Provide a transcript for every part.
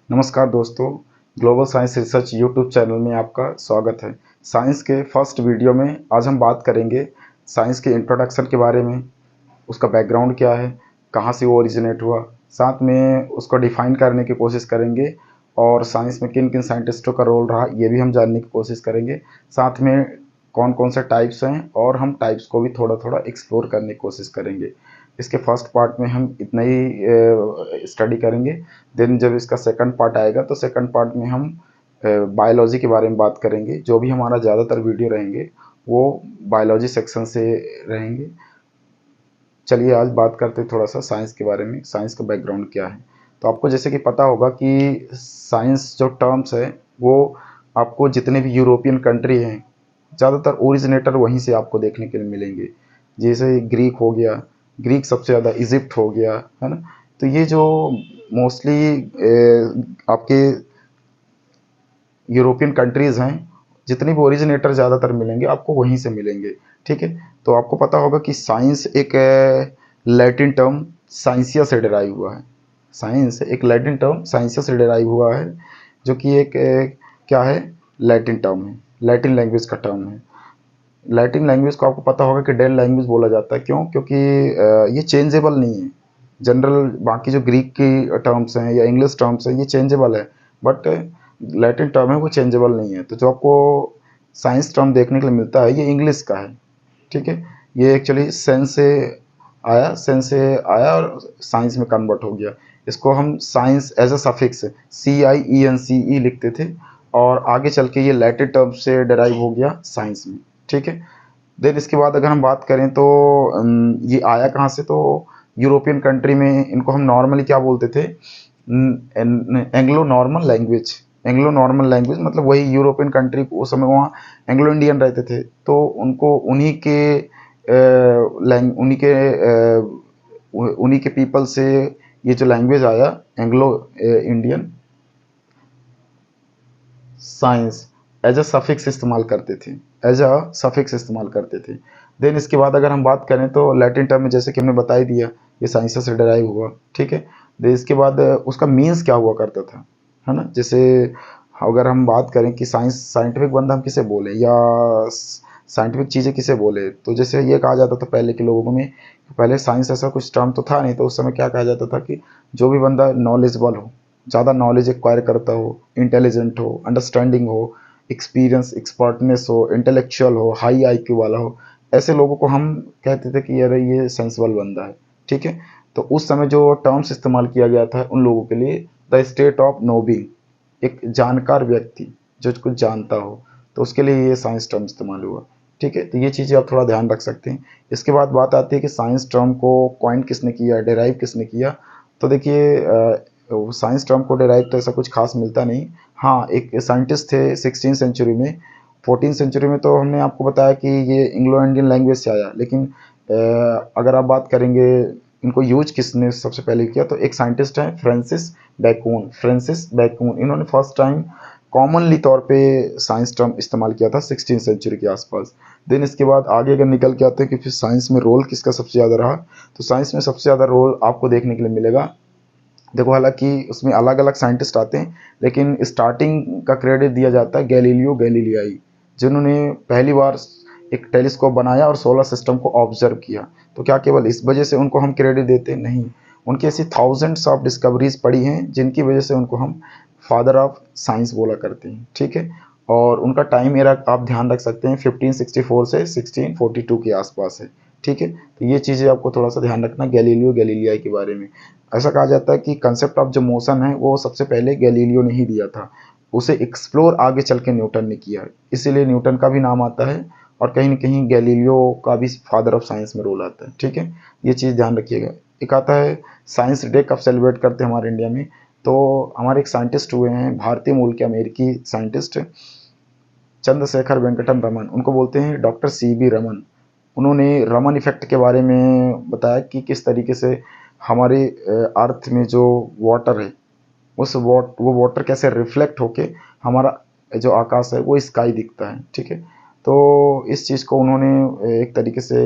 नमस्कार दोस्तों, global science research YouTube channel में आपका स्वागत है। साइंस के फर्स्ट वीडियो में आज हम बात करेंगे साइंस के इंट्रोडक्शन के बारे में, उसका बैकग्राउंड क्या है, कहाँ से वो ओरिजिनेट हुआ, साथ में उसको डिफाइन करने की कोशिश करेंगे और साइंस में किन किन साइंटिस्टों का रोल रहा ये भी हम जानने की कोशिश करेंगे। साथ में कौन कौन से टाइप्स हैं और हम टाइप्स को भी थोड़ा थोड़ा एक्सप्लोर करने की कोशिश करेंगे। इसके फर्स्ट पार्ट में हम इतना ही स्टडी करेंगे। देन जब इसका सेकंड पार्ट आएगा तो सेकंड पार्ट में हम बायोलॉजी के बारे में बात करेंगे। जो भी हमारा ज़्यादातर वीडियो रहेंगे वो बायोलॉजी सेक्शन से रहेंगे। चलिए आज बात करते हैं थोड़ा सा साइंस के बारे में, साइंस का बैकग्राउंड क्या है। तो आपको जैसे कि पता होगा कि साइंस जो टर्म्स है वो आपको जितने भी यूरोपियन कंट्री हैं ज़्यादातर ओरिजिनेटर वहीं से आपको देखने के लिए मिलेंगे। जैसे ग्रीक हो गया, ग्रीक सबसे ज़्यादा, इजिप्ट हो गया, है ना। तो ये जो मोस्टली आपके यूरोपियन कंट्रीज़ हैं, जितने भी ओरिजिनेटर ज़्यादातर मिलेंगे आपको वहीं से मिलेंगे। ठीक है, तो आपको पता होगा कि साइंस एक लैटिन टर्म साइंसिया से डिराइव हुआ है। साइंस एक लैटिन टर्म साइंसिया से डिराइव हुआ है, जो कि एक क्या है, लैटिन टर्म है, लैटिन लैंग्वेज का टर्म है। लैटिन लैंग्वेज को आपको पता होगा कि डेड लैंग्वेज बोला जाता है। क्यों? क्योंकि ये चेंजेबल नहीं है। जनरल बाकी जो ग्रीक की टर्म्स हैं या इंग्लिश टर्म्स हैं ये चेंजेबल है, बट लैटिन टर्म है वो चेंजेबल नहीं है। तो जो आपको साइंस टर्म देखने के लिए मिलता है ये इंग्लिश का है। ठीक है, ये एक्चुअली सेंस से आया और साइंस में कन्वर्ट हो गया। इसको हम science as a suffix CIENCE लिखते थे और आगे चल के ये लैटिन टर्म से डिराइव हो गया साइंस में। ठीक है, देन इसके बाद अगर हम बात करें तो ये आया कहाँ से, तो यूरोपियन कंट्री में इनको हम नॉर्मली क्या बोलते थे, Anglo normal language. Anglo normal language मतलब वही यूरोपियन कंट्री, उस समय वहाँ एंग्लो इंडियन रहते थे तो उनको उन्हीं के पीपल से ये जो लैंग्वेज आया Anglo Indian, science as a suffix इस्तेमाल करते थे, एज अ सफिक्स इस्तेमाल करते थे। देन इसके बाद अगर हम बात करें तो लैटिन टर्म में जैसे कि हमने बता ही दिया ये साइंस से डिराइव हुआ। ठीक है, देन इसके बाद उसका मीन्स क्या हुआ करता था, है ना। जैसे अगर हम बात करें कि साइंटिफिक बंदा हम किसे बोले या साइंटिफिक चीज़ें किसे बोले, तो जैसे ये कहा जाता था पहले के लोगों में, पहले साइंस ऐसा कुछ टर्म तो था नहीं, तो उस समय क्या कहा जाता था कि जो भी बंदा नॉलेजेबल हो, ज़्यादा नॉलेज एक्वायर करता हो, इंटेलिजेंट हो, अंडरस्टैंडिंग हो, एक्सपीरियंस एक्सपर्टनेस हो, इंटेलेक्चुअल हो, हाई IQ वाला हो, ऐसे लोगों को हम कहते थे कि अरे ये सेंसिबल बंदा है। ठीक है, तो उस समय जो टर्म्स इस्तेमाल किया गया था उन लोगों के लिए, द स्टेट ऑफ नोबिंग, एक जानकार व्यक्ति जो कुछ जानता हो, तो उसके लिए ये साइंस टर्म इस्तेमाल हुआ। ठीक है, तो ये चीज़ें आप थोड़ा ध्यान रख सकते हैं। इसके बाद बात आती है कि साइंस टर्म को कॉइन किसने किया, डिराइव किसने किया। तो देखिए साइंस टर्म को डिराइव तो ऐसा कुछ खास मिलता नहीं। हाँ, एक साइंटिस्ट थे 16 सेंचुरी में, 14 सेंचुरी में तो हमने आपको बताया कि ये इंग्लो इंडियन लैंग्वेज से आया, लेकिन अगर आप बात करेंगे इनको यूज किसने सबसे पहले किया, तो एक साइंटिस्ट हैं फ्रांसिस बैकून। इन्होंने फर्स्ट टाइम कॉमनली तौर पे साइंस टर्म इस्तेमाल किया था 16 सेंचुरी के आसपास। देन इसके बाद आगे अगर निकल के आते हैं कि फिर साइंस में रोल किसका सबसे ज़्यादा रहा, तो साइंस में सबसे ज़्यादा रोल आपको देखने के लिए मिलेगा। देखो हालांकि उसमें अलग अलग साइंटिस्ट आते हैं, लेकिन स्टार्टिंग का क्रेडिट दिया जाता है गैलीलियो गैलीलियाई, जिन्होंने पहली बार एक टेलीस्कोप बनाया और सोलर सिस्टम को ऑब्जर्व किया। तो क्या केवल इस वजह से उनको हम क्रेडिट देते हैं? नहीं, उनकी ऐसी थाउजेंड्स ऑफ डिस्कवरीज पड़ी हैं जिनकी वजह से उनको हम फादर ऑफ साइंस बोला करते हैं। ठीक है, और उनका टाइम एरा आप ध्यान रख सकते हैं 1564 से 1642 के आसपास है। ठीक है, तो ये चीज़ें आपको थोड़ा सा ध्यान रखना गैलीलियो गैलीलियाई के बारे में। ऐसा कहा जाता है कि कंसेप्ट ऑफ जो मोशन है वो सबसे पहले गैलीलियो ने ही दिया था, उसे एक्सप्लोर आगे चल के न्यूटन ने किया, इसीलिए न्यूटन का भी नाम आता है और कहीं ना कहीं गैलीलियो का भी फादर ऑफ साइंस में रोल आता है। ठीक है, ये चीज़ ध्यान रखिएगा। एक आता है साइंस डे कब सेलिब्रेट करते हैं हमारे इंडिया में, तो हमारे एक साइंटिस्ट हुए हैं भारतीय मूल के अमेरिकी साइंटिस्ट चंद्रशेखर वेंकटन रमन, उनको बोलते हैं डॉक्टर CB रमन। उन्होंने रमन इफेक्ट के बारे में बताया कि किस तरीके से हमारे अर्थ में जो वाटर है वो वाटर कैसे रिफ्लेक्ट होके हमारा जो आकाश है वो स्काई दिखता है। ठीक है, तो इस चीज़ को उन्होंने एक तरीके से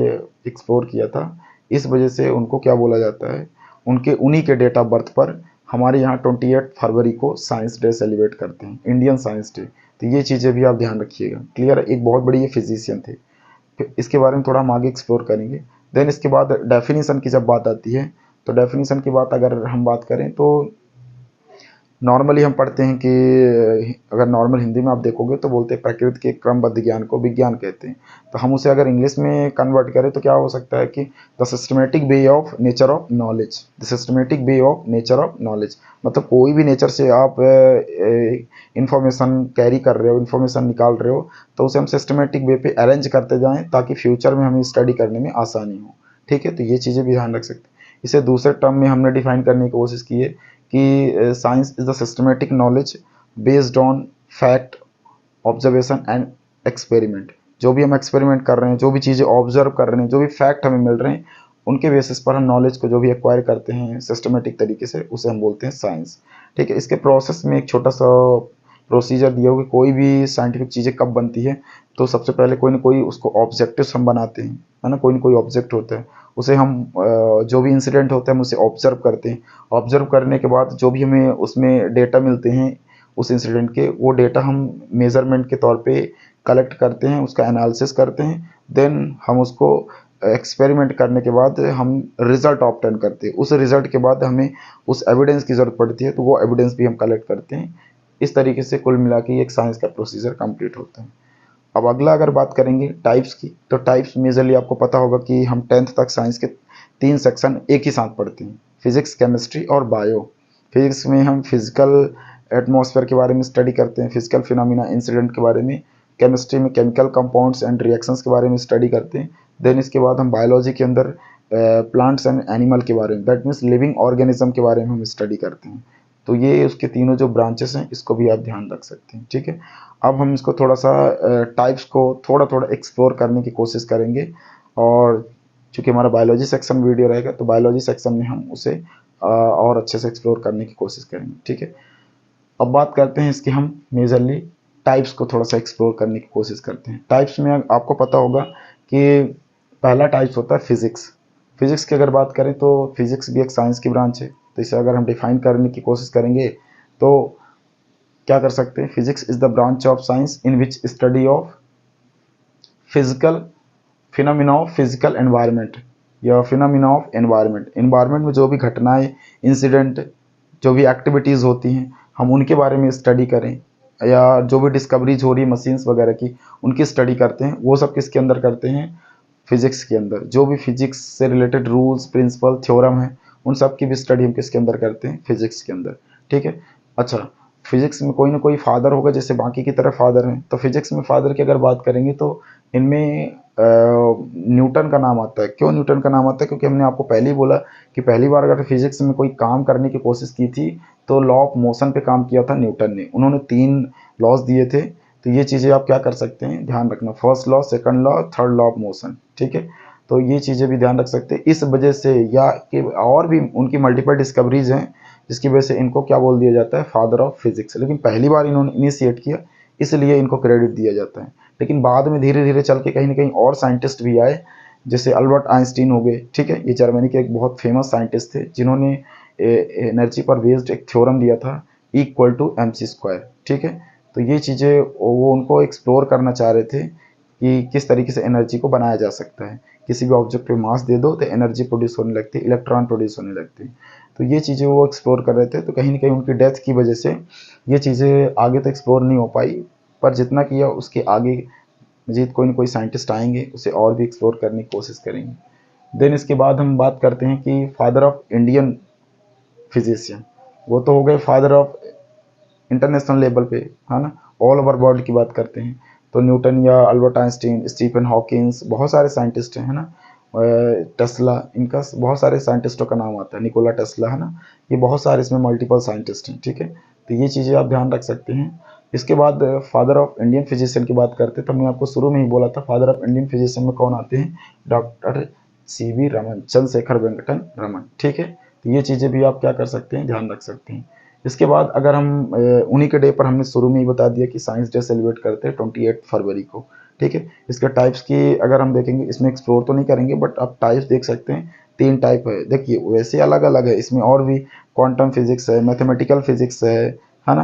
एक्सप्लोर किया था। इस वजह से उनको क्या बोला जाता है, उनके उन्हीं के डेट ऑफ बर्थ पर हमारे यहाँ 28 फरवरी को साइंस डे सेलिब्रेट करते हैं, इंडियन साइंस डे। तो ये चीज़ें भी आप ध्यान रखिएगा। क्लियर है, एक बहुत बड़ी ये फिजिशियन थे। फिर इसके बारे में थोड़ा हम आगे एक्सप्लोर करेंगे। देन इसके बाद डेफिनेशन की जब बात आती है, तो डेफिनेशन की बात अगर हम बात करें तो नॉर्मली हम पढ़ते हैं कि अगर नॉर्मल हिंदी में आप देखोगे तो बोलते हैं प्रकृति के क्रमबद्ध ज्ञान को विज्ञान कहते हैं। तो हम उसे अगर इंग्लिश में कन्वर्ट करें तो क्या हो सकता है कि the systematic way of nature of knowledge, the systematic way of nature of knowledge. मतलब कोई भी नेचर से आप इंफॉर्मेशन कैरी कर रहे हो, इंफॉर्मेशन निकाल रहे हो, तो उसे हम सिस्टमेटिक वे पे अरेंज करते जाएं ताकि फ्यूचर में हमें स्टडी करने में आसानी हो। ठीक है, तो ये चीज़ें भी ध्यान रख सकते हैं। इसे दूसरे टर्म में हमने डिफाइन करने की कोशिश की है कि science is the systematic knowledge based on fact, observation and experiment. जो भी हम एक्सपेरिमेंट कर रहे हैं, जो भी चीज़ें ऑब्जर्व कर रहे हैं, जो भी फैक्ट हमें मिल रहे हैं, उनके बेसिस पर हम नॉलेज को जो भी एक्वायर करते हैं सिस्टमेटिक तरीके से, उसे हम बोलते हैं साइंस। ठीक है, इसके प्रोसेस में एक छोटा सा प्रोसीजर दिया हो कि कोई भी साइंटिफिक चीज़ें कब बनती है। तो सबसे पहले कोई ना कोई उसको ऑब्जेक्टिव्स हम बनाते हैं, है ना, कोई ना कोई ऑब्जेक्ट होता है, उसे हम जो भी इंसिडेंट होता है हम उसे ऑब्जर्व करते हैं। ऑब्जर्व करने के बाद जो भी हमें उसमें डेटा मिलते हैं उस इंसिडेंट के, वो डेटा हम मेजरमेंट के तौर पे कलेक्ट करते हैं, उसका एनालिसिस करते हैं। देन हम उसको एक्सपेरिमेंट करने के बाद हम रिजल्ट ऑब्टेन करते हैं। उस रिजल्ट के बाद हमें उस एविडेंस की ज़रूरत पड़ती है, तो वो एविडेंस भी हम कलेक्ट करते हैं। इस तरीके से कुल मिला के एक साइंस का प्रोसीजर कंप्लीट होता है। अब अगला अगर बात करेंगे टाइप्स की, तो टाइप्स मेजरली आपको पता होगा कि हम 10th तक साइंस के 3 सेक्शन एक ही साथ पढ़ते हैं, फिजिक्स, केमिस्ट्री और बायो। फिजिक्स में हम फिजिकल एटमॉस्फेयर के बारे में स्टडी करते हैं, फिजिकल फिनोमिना, इंसिडेंट के बारे में। केमिस्ट्री में केमिकल कंपाउंड्स एंड रिएक्शंस के बारे में स्टडी करते हैं। देन इसके बाद हम बायोलॉजी के अंदर प्लांट्स एंड एनिमल के बारे में, दैट मीन्स लिविंग ऑर्गेनिज्म के बारे में हम स्टडी करते हैं। तो ये उसके तीनों जो ब्रांचेस हैं, इसको भी आप ध्यान रख सकते हैं। ठीक है, अब हम इसको थोड़ा सा टाइप्स को थोड़ा थोड़ा एक्सप्लोर करने की कोशिश करेंगे। और चूँकि हमारा बायोलॉजी सेक्शन वीडियो रहेगा, तो बायोलॉजी सेक्शन में हम उसे और अच्छे से एक्सप्लोर करने की कोशिश करेंगे। ठीक है, अब बात करते हैं इसके, हम मेजरली टाइप्स को थोड़ा सा एक्सप्लोर करने की कोशिश करते हैं। टाइप्स में आपको पता होगा कि पहला टाइप्स होता है फिजिक्स। फिजिक्स की अगर बात करें तो फिजिक्स भी एक साइंस की ब्रांच है। तो इसे अगर हम डिफाइन करने की कोशिश करेंगे तो क्या कर सकते हैं, physics is the branch of science in which study of physical phenomena of physical environment या फिनोमिना ऑफ एनवायरनमेंट। एनवायरनमेंट में जो भी घटनाएं, इंसिडेंट, जो भी एक्टिविटीज़ होती हैं, हम उनके बारे में स्टडी करें, या जो भी डिस्कवरीज हो रही है मशीन्स वगैरह की, उनकी स्टडी करते हैं। वो सब किसके अंदर करते हैं, फिजिक्स के अंदर। जो भी फिजिक्स से रिलेटेड रूल्स, प्रिंसिपल, थ्योरम है, उन सब की भी स्टडी हम किसके अंदर करते हैं, फिजिक्स के अंदर। ठीक है, अच्छा, फिजिक्स में कोई ना कोई फादर होगा, जैसे बाकी की तरह फादर हैं, तो फिजिक्स में फादर की अगर बात करेंगे तो इनमें न्यूटन का नाम आता है। क्यों न्यूटन का नाम आता है, क्योंकि हमने आपको पहले ही बोला कि पहली बार अगर फिजिक्स में कोई काम करने की कोशिश की थी तो लॉ ऑफ मोशन पे काम किया था न्यूटन ने। उन्होंने 3 लॉज दिए थे। तो ये चीज़ें आप क्या कर सकते हैं, ध्यान रखना, first law, second law, third law of motion. ठीक है, तो ये चीज़ें भी ध्यान रख सकते हैं। इस वजह से या कि और भी उनकी मल्टीपल डिस्कवरीज हैं, जिसकी वजह से इनको क्या बोल दिया जाता है, फादर ऑफ फिजिक्स। लेकिन पहली बार इन्होंने इनिशिएट किया, इसलिए इनको क्रेडिट दिया जाता है। लेकिन बाद में धीरे धीरे चल के कहीं ना कहीं और साइंटिस्ट भी आए, जैसे अल्बर्ट आइंस्टीन हो गए। ठीक है, ये जर्मनी के एक बहुत फेमस साइंटिस्ट थे, जिन्होंने एनर्जी पर बेस्ड एक थ्योरम दिया था, इक्वल टू mc²। ठीक है, तो ये चीज़ें वो उनको एक्सप्लोर करना चाह रहे थे कि किस तरीके से एनर्जी को बनाया जा सकता है। किसी भी ऑब्जेक्ट पे मास दे दो तो एनर्जी प्रोड्यूस होने लगती है, इलेक्ट्रॉन प्रोड्यूस होने लगते हैं। तो ये चीज़ें वो एक्सप्लोर कर रहे थे। तो कहीं ना कहीं उनकी डेथ की वजह से ये चीज़ें आगे तो एक्सप्लोर नहीं हो पाई, पर जितना किया उसके आगे मजीद कोई ना कोई साइंटिस्ट आएंगे, उसे और भी एक्सप्लोर करने की कोशिश करेंगे। देन इसके बाद हम बात करते हैं कि फादर ऑफ इंडियन फिजिशियन, वो तो हो गए फादर ऑफ इंटरनेशनल लेवल पे, है ना, ऑल ओवर वर्ल्ड की बात करते हैं तो न्यूटन या अल्बर्ट आइंस्टीन, स्टीफन हॉकिंस, बहुत सारे साइंटिस्ट हैं, है ना, टेस्ला, इनका बहुत सारे साइंटिस्टों का नाम आता है, निकोला टेस्ला, है ना, ये बहुत सारे इसमें मल्टीपल साइंटिस्ट हैं। ठीक है, तो ये चीज़ें आप ध्यान रख सकते हैं। इसके बाद फादर ऑफ इंडियन फिजिशियन की बात करते हैं, तो मैंने आपको शुरू में ही बोला था फादर ऑफ इंडियन फिजिशियन में कौन आते हैं, डॉक्टर CV रमन, चंद्रशेखर वेंकटन रमन। ठीक है, तो ये चीज़ें भी आप क्या कर सकते हैं, ध्यान रख सकते हैं। इसके बाद अगर हम उन्हीं के डे पर, हमने शुरू में ही बता दिया कि साइंस डे सेलिब्रेट करते हैं 28 फरवरी को। ठीक है, इसके टाइप्स की अगर हम देखेंगे, इसमें एक्सप्लोर तो नहीं करेंगे, बट आप टाइप्स देख सकते हैं। 3 टाइप है, देखिए वैसे अलग अलग है, इसमें और भी क्वांटम फिजिक्स है, मैथमेटिकल फिजिक्स है ना,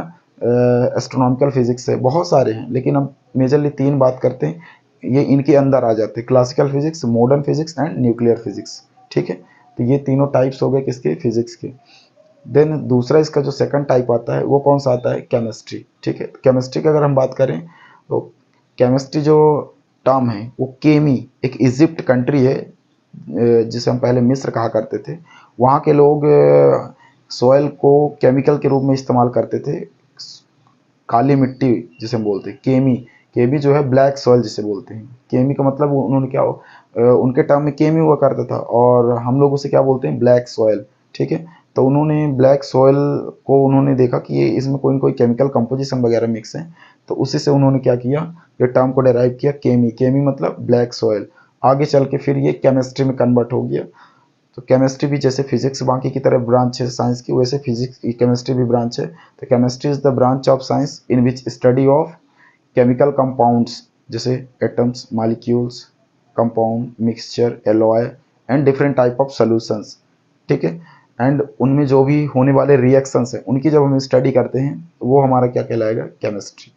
एस्ट्रोनॉमिकल फिजिक्स है, बहुत सारे हैं, लेकिन हम मेजरली 3 बात करते हैं, ये इनके अंदर आ जाते हैं, classical physics, modern physics and nuclear physics. ठीक है, तो ये तीनों टाइप्स हो गए किसके, फिजिक्स के। देन दूसरा इसका जो सेकंड टाइप आता है वो कौन सा आता है, केमिस्ट्री। ठीक है, केमिस्ट्री की अगर हम बात करें तो केमिस्ट्री जो टर्म है वो केमी, एक इजिप्ट कंट्री है जिसे हम पहले मिस्र कहा करते थे, वहाँ के लोग सॉइल को केमिकल के रूप में इस्तेमाल करते थे, काली मिट्टी जिसे हम बोलते हैं केमी। केमी जो है ब्लैक सॉइल जिसे बोलते हैं, केमी का मतलब उन्होंने क्या उनके टर्म में केमी हुआ करता था, और हम लोग उसे क्या बोलते हैं, ब्लैक सॉइल। ठीक है, तो उन्होंने ब्लैक सॉइल को उन्होंने देखा कि ये इसमें कोई न कोई केमिकल कंपोजिशन वगैरह मिक्स है, तो उसी से उन्होंने क्या किया, ये टर्म को डेराइव किया, केमी। केमी मतलब ब्लैक सॉइल। आगे चल के फिर ये केमिस्ट्री में कन्वर्ट हो गया। तो केमिस्ट्री भी जैसे फिजिक्स बाकी की तरह ब्रांच है साइंस की, वैसे फिजिक्स केमिस्ट्री भी ब्रांच है। तो chemistry is the branch of science in which study of chemical compounds, जैसे atoms, molecules, compound, mixture, alloy and different type of solutions. ठीक है, एंड उनमें जो भी होने वाले रिएक्शंस हैं उनकी जब हम स्टडी करते हैं तो वो हमारा क्या कहलाएगा, केमिस्ट्री।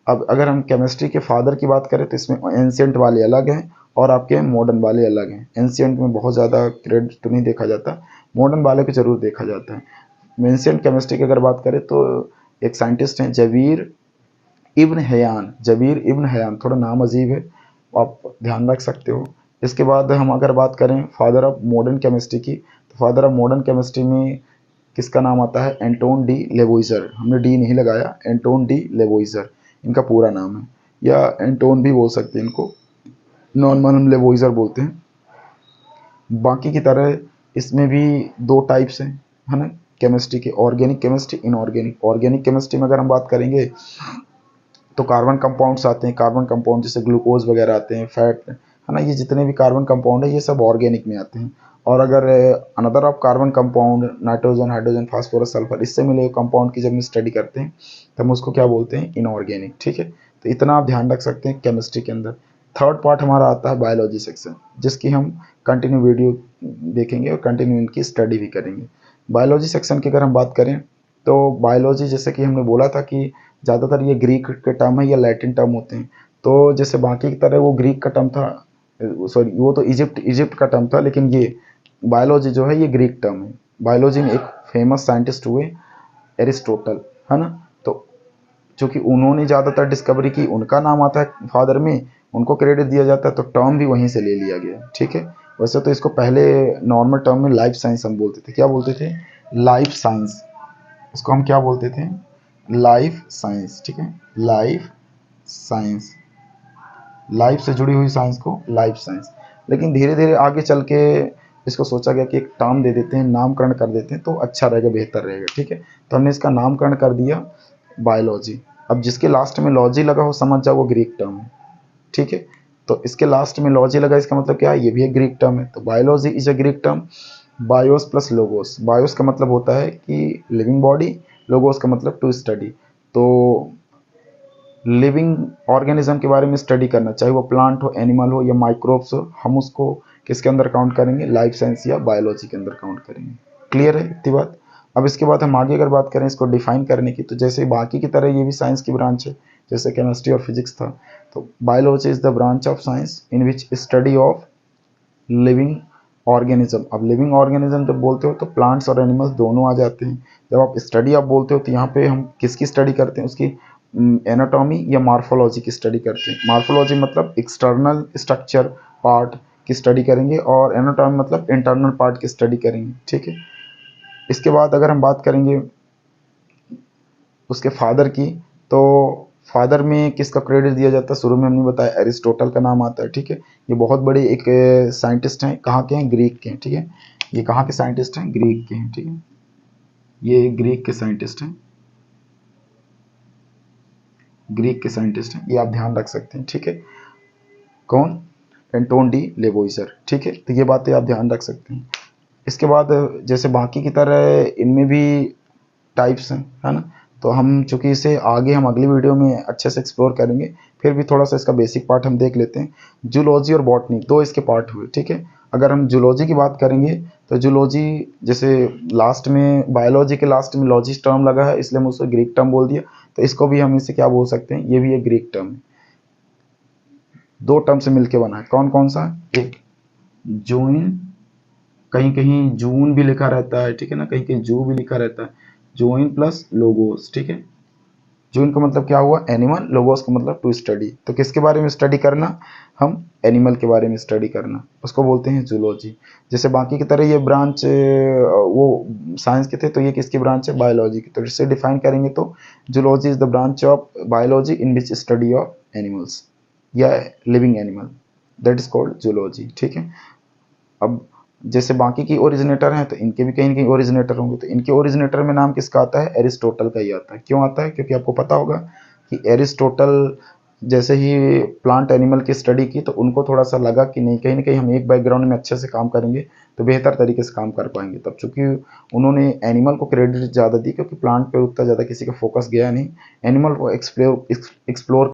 अब अगर हम केमिस्ट्री के फादर की बात करें तो इसमें एंशियंट वाले अलग हैं और आपके मॉडर्न वाले अलग हैं। एंशियंट में बहुत ज़्यादा क्रेडिट तो नहीं देखा जाता, मॉडर्न वाले को जरूर देखा जाता है। एंशियंट केमिस्ट्री की अगर बात करें तो एक साइंटिस्ट हैं जबीर इब्न हयान, जबीर इब्न हयान, थोड़ा नाम अजीब है, आप ध्यान रख सकते हो। इसके बाद हम अगर बात करें फादर ऑफ मॉडर्न केमिस्ट्री की, तो फादर ऑफ मॉडर्न केमिस्ट्री में किसका नाम आता है, एंटोन डी लेवोइजर। हमने डी नहीं लगाया, एंटोन डी लेवोइजर इनका पूरा नाम है, या एंटोन भी बोल सकते हैं इनको, नॉर्मल हम लेवोइजर बोलते हैं। बाकी की तरह इसमें भी 2 टाइप्स हैं, है ना, केमिस्ट्री के, organic chemistry, inorganic. Organic chemistry में अगर हम बात करेंगे तो कार्बन कंपाउंड्स आते हैं, कार्बन कंपाउंड जैसे ग्लूकोज वगैरह आते हैं, फैट, है ना, ये जितने भी कार्बन कंपाउंड है ये सब ऑर्गेनिक में आते हैं। और अगर another of carbon compound, nitrogen, hydrogen, phosphorus, sulphur, इससे मिले कंपाउंड की जब हम स्टडी करते हैं तो हम उसको क्या बोलते हैं, इनऑर्गेनिक। ठीक है, तो इतना आप ध्यान रख सकते हैं केमिस्ट्री के अंदर। थर्ड पार्ट हमारा आता है बायोलॉजी सेक्शन, जिसकी हम कंटिन्यू वीडियो देखेंगे और कंटिन्यू इनकी स्टडी भी करेंगे। बायोलॉजी सेक्शन की अगर हम बात करें तो बायोलॉजी, जैसे कि हमने बोला था कि ज़्यादातर ये ग्रीक के टर्म है या लैटिन टर्म होते हैं, तो जैसे बाकी की तरह वो ग्रीक का टर्म था, सॉरी वो तो इजिप्ट का टर्म था, लेकिन ये बायोलॉजी जो है ये ग्रीक टर्म है। बायोलॉजी में एक फेमस साइंटिस्ट हुए एरिस्टोटल, है ना, तो चूँकि उन्होंने ज़्यादातर डिस्कवरी की, उनका नाम आता है फादर में, उनको क्रेडिट दिया जाता है, तो टर्म भी वहीं से ले लिया गया। ठीक है, वैसे तो इसको पहले नॉर्मल टर्म में लाइफ साइंस हम बोलते थे, क्या बोलते थे, लाइफ साइंस, इसको हम क्या बोलते थे, लाइफ साइंस। ठीक है, लाइफ साइंस, लाइफ से जुड़ी हुई साइंस को लाइफ साइंस। लेकिन धीरे धीरे आगे चल के इसको सोचा गया कि एक टर्म दे देते हैं, नामकरण कर देते हैं तो अच्छा रहेगा, बेहतर रहेगा। ठीक है, तो हमने इसका नामकरण कर दिया बायोलॉजी। अब जिसके लास्ट में लॉजी लगा हो समझ जाओ वो ग्रीक टर्म है। ठीक है, तो इसके लास्ट में लॉजी लगा, इसका मतलब क्या है, ये भी एक ग्रीक टर्म है। तो biology is a Greek term. BIOS plus logos, BIOS का मतलब होता है कि लिविंग बॉडी, लोगोस का मतलब टू स्टडी। तो लिविंग ऑर्गेनिज्म के बारे में स्टडी करना, चाहे वो प्लांट हो, एनिमल हो या माइक्रोब्स हो, हम उसको किसके अंदर काउंट करेंगे, लाइफ साइंस या बायोलॉजी के अंदर काउंट करेंगे। क्लियर है इतनी बात। अब इसके बाद हम आगे अगर बात करें इसको डिफाइन करने की, तो जैसे बाकी की तरह ये भी साइंस की ब्रांच है, जैसे केमिस्ट्री और फिजिक्स था, तो biology is the branch of science in which study of living organism. अब लिविंग ऑर्गेनिज्म जब बोलते हो तो प्लांट्स और एनिमल्स दोनों आ जाते हैं। जब आप स्टडी आप बोलते हो तो यहाँ पे हम किसकी स्टडी करते हैं, उसकी एनाटॉमी या मार्फोलॉजी की स्टडी करते हैं। मार्फोलॉजी मतलब एक्सटर्नल स्ट्रक्चर पार्ट की स्टडी करेंगे, और एनाटॉमी मतलब इंटरनल पार्ट की स्टडी करेंगे। ठीक है, इसके बाद अगर हम बात करेंगे उसके फादर की, तो फादर में किसका क्रेडिट दिया जाता है, शुरू में हमने बताया एरिस्टोटल का नाम आता है। ठीक है, ये बहुत बड़े एक साइंटिस्ट हैं, कहाँ के हैं, ग्रीक के हैं। ठीक है, ये कहाँ के साइंटिस्ट हैं, ग्रीक के हैं। ठीक है, ये ग्रीक के साइंटिस्ट हैं, ग्रीक के साइंटिस्ट हैं, ये आप ध्यान रख सकते हैं। ठीक है, कौन, एंटोन डी लेवोइजर। ठीक है, तो ये बातें आप ध्यान रख सकते हैं। इसके बाद जैसे बाकी की तरह इनमें भी टाइप्स हैं, है ना, तो हम चूंकि इसे आगे हम अगली वीडियो में अच्छे से एक्सप्लोर करेंगे, फिर भी थोड़ा सा इसका बेसिक पार्ट हम देख लेते हैं। जूलॉजी और बॉटनी 2 इसके पार्ट हुए। ठीक है, अगर हम जूलॉजी की बात करेंगे तो जूलॉजी जैसे लास्ट में बायोलॉजी के लास्ट में लॉजिस्ट टर्म लगा है, इसलिए हम उसको ग्रीक टर्म बोल दिया, तो इसको भी हम इसे क्या बोल सकते हैं, ये भी एक ग्रीक टर्म है। दो टर्म से मिलके बना है, कौन कौन सा, एक जून, कहीं कहीं जून भी लिखा रहता है, ठीक है ना, कहीं कहीं जू भी लिखा रहता है, जूइन प्लस लोगोस, ठीक है। जून का मतलब क्या हुआ, एनिमल, लोगोस का मतलब टू स्टडी, तो किसके बारे में स्टडी करना, हम एनिमल के बारे में स्टडी करना, उसको बोलते हैं जूलॉजी। जैसे बाकी की तरह ये ब्रांच वो साइंस के थे, तो ये किसकी ब्रांच है, बायोलॉजी की। तो इससे डिफाइन करेंगे तो zoology is the branch of biology in which study of animals या living animal, that is called zoology, ठीक है। अब जैसे बाकी की ओरिजिनेटर हैं तो इनके भी कहीं ना कहीं ओरिजिनेटर होंगे, तो इनके ओरिजिनेटर में नाम किसका आता है, एरिस्टोटल का ही आता है। क्यों आता है, क्योंकि आपको पता होगा कि एरिस्टोटल जैसे ही प्लांट एनिमल की स्टडी की तो उनको थोड़ा सा लगा कि नहीं, कहीं ना कहीं हम एक बैकग्राउंड में अच्छे से काम करेंगे तो बेहतर तरीके से काम कर पाएंगे। तब चूंकि उन्होंने एनिमल को क्रेडिट ज़्यादा दी, क्योंकि प्लांट पे उतना ज़्यादा किसी का फोकस गया नहीं, एनिमल को एक्सप्लोर